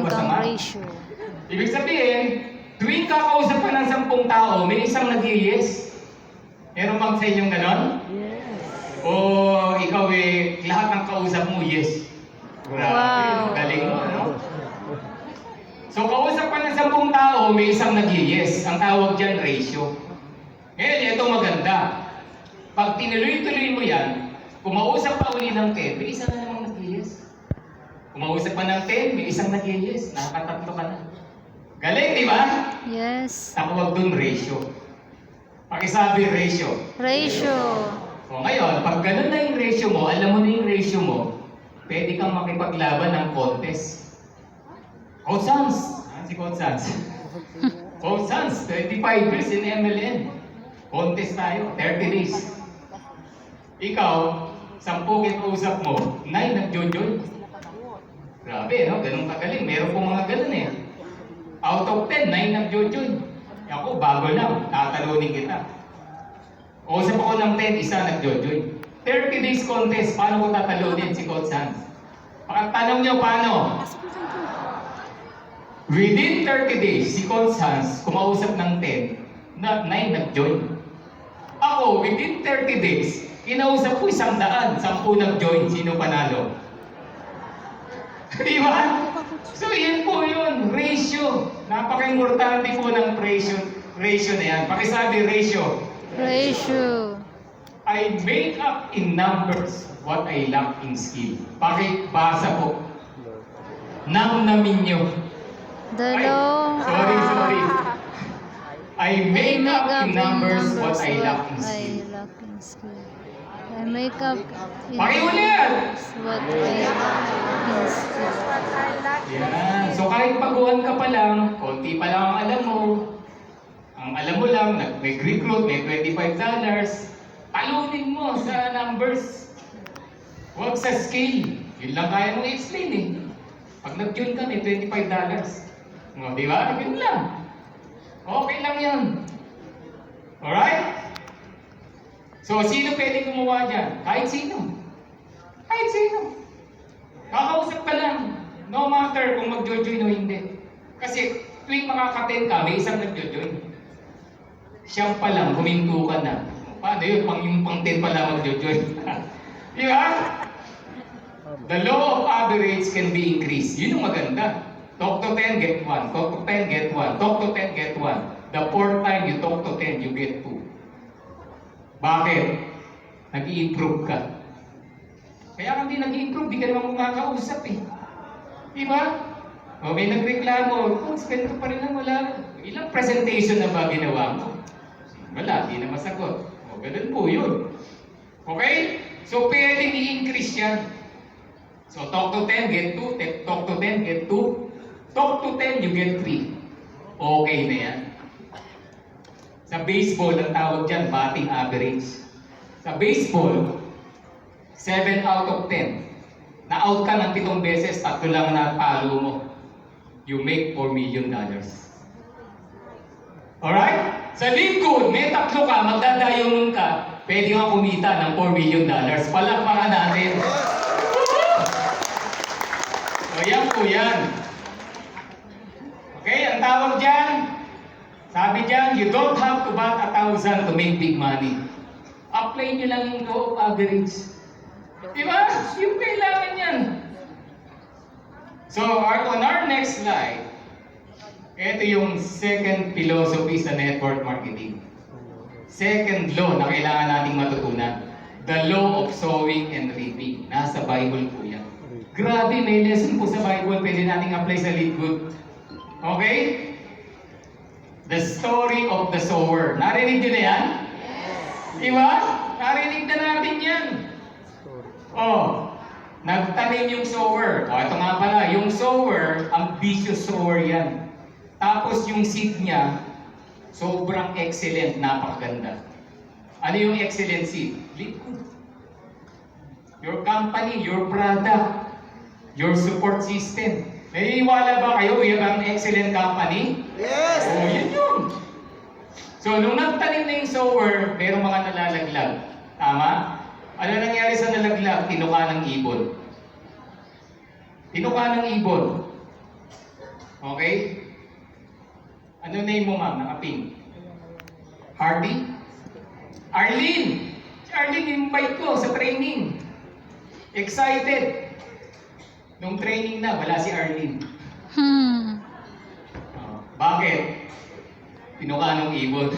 masama. ratio. Ibig sabihin, tuwing kakausap ka ng 10 tao, may isang nag-yes. Meron bang sa inyong ganon? Yes. O ikaw lahat ng kausap mo, yes. Grabe, Wow. galing mo, ano? So, kausap ka ng 10 tao, may isang nag-yes. Ang tawag dyan, ratio. Ngayon, ito maganda. Pag tinuloy-tuloy mo yan, kumausap pa uli ng 10, may isang na namang nag-yes. Kumausap pa ng 10, may isang nag-yes. Nakakatatlo ka na. Galing, di ba? Yes. Tawag dun ratio. Pakisabi ratio. Ratio. O ngayon, pag ganun na yung ratio mo, alam mo na yung ratio mo, pwede kang makipaglaban ng contest. Coach Sans! Si Coach Sans. Coach Sans, 25 years in MLN. Contest tayo, 30 days. Ikaw, 10 kinausap mo, 9 nag-join. Grabe, no? Ganun kagaling. Meron po mga ganun eh. Out of 10, 9 nag-join. Ako, bago lang. Tatalunin kita. Kausap ako ng 10, isa nag-join. 30 days contest, paano ko tatalunin si Coach Sans? Pagtanong niyo paano? Within 30 days, si Coach Sans, kumausap ng 10, 9 nag-join. Ako, within 30 days, kinausap ko 100, 10 nag-join. Sino panalo? Di ba? So, yan po yun. Ratio. Napaka-importante po ng ratio na yan. Pakisabi, ratio. Ratio. I make up in numbers what I lack in skill. Pakibasa po. Namnamin nyo. Dalawang. Sorry. I make up in numbers what I lack in skill. I make up in Pakiulit! what I lack in skill. Yan. So kahit baguhan ka pa lang, konti pa lang ang alam mo. Ang alam mo lang, nag-recruit, may $25. Talunin mo sa numbers. Huwag sa skill. Yun lang kaya mong explain eh. Pag nag-join ka, may $25. O, di ba? Yun lang. Okay lang yan. Alright? So, sino pwede gumawa dyan? Kahit sino. Kahit sino. Kakausap ka lang. No matter kung mag-join o hindi. Kasi tuwing makaka-10 ka, may isang nag-join. Siyam pa lang, huminto ka na. Paano yun? Yung pang 10 pa lang mag-join. Di ba? The law of average can be increased. Yun ang maganda. Talk to 10, get 1. Talk to 10, get 1. Talk to 10, get 1. The fourth time you talk to 10, you get 2. Bakit? Nag-i-improve ka. Kaya kung di nag-i-improve, di ka naman kumakausap eh. Di ba? O may nagreklamo, spend pa rin lang, wala. Ilang presentation na ba ginawa mo? Wala, di na masagot. O ganun po yun. Okay? So pwedeng i-increase yan. So talk to 10, get 2. Talk to 10, get 2. Talk to 10, you get 3. Okay na yan. Sa baseball, ang tawag dyan, batting average. Sa baseball, 7 out of 10. Na-out ka ng 7 beses, 3 lang na palo mo. You make $4 million. Alright? Sa lingkod, may 3 ka, magdadayonon ka, pwede kang kumita ng $4 million. Palakpakan natin. So yan po yan. Okay, ang tawag dyan, sabi dyan, you don't have to bat 1,000 to make big money. Apply nyo lang yung law of average. Diba? Yung kailangan yan. So, on our next slide, ito yung second philosophy sa network marketing. Second law na kailangan nating matutunan. The law of sowing and reaping. Nasa Bible po yan. Grabe, may lesson po sa Bible. Pwede nating apply sa Leadgood. Okay? The story of the sower. Narinig nyo na yan? Yes. Diba? Narinig na natin yan. Oh, nagtanim yung sower. O, ito nga pala, yung sower, ambitious sower yan. Tapos yung seed niya, sobrang excellent, napakaganda. Ano yung excellent seed? Leadgood. Your company, your product, your support system. Naniniwala ba kayo we have an excellent company? Yes! Oh, yun yun. So, nung nagtanim na yung sower, mayroong mga nalalaglag. Tama? Ano nangyari sa nalaglag? Tinuka ng ibon. Tinuka ng ibon. Okay? Ano name mo, ma'am? Naka-pink. Hardy? Arlene! Si Arlene, invite ko sa training. Excited. Nung training na, wala si Arlene. Bakit? Pinuka ng ibon.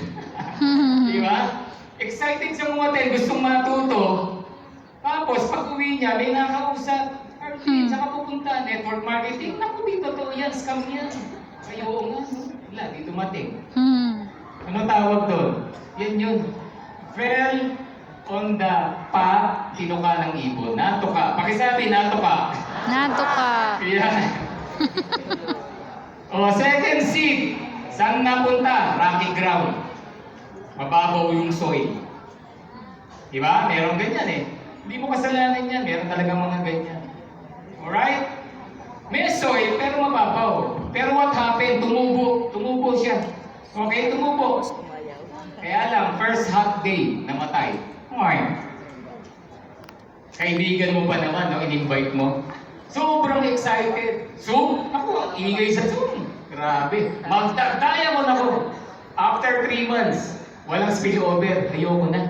Di ba? Excited sa mga gustong matuto. Tapos, pag uwi niya, may nakausap. Arlene, saan ka pupunta? Network marketing? Naku, di totoo yan. Scam yan. Ay, oo nga. No? Wala, di dumating. Ano tawag doon? Yan yun. Fell on the path, tinuka ng ibon. Natuka. Pakisabi, natuka. Nato ka. Yan. O, second seed. Saan napunta? Rocky ground. Mababaw yung soil. Diba? Meron ganyan eh. Hindi mo kasalanan yan. Meron talaga mga ganyan. Alright? May soil, pero mababaw. Pero what happened? Tumubo. Tumubo siya. Okay? Tumubo. Kaya lang, first hot day, namatay. Alright. Kaibigan mo pa naman, no? In-invite mo. Sobrang excited. Zoom? Ako, ingay sa Zoom. Grabe. Magdagdaya mo na ko. After 3 months, walang spillover. Ayoko na.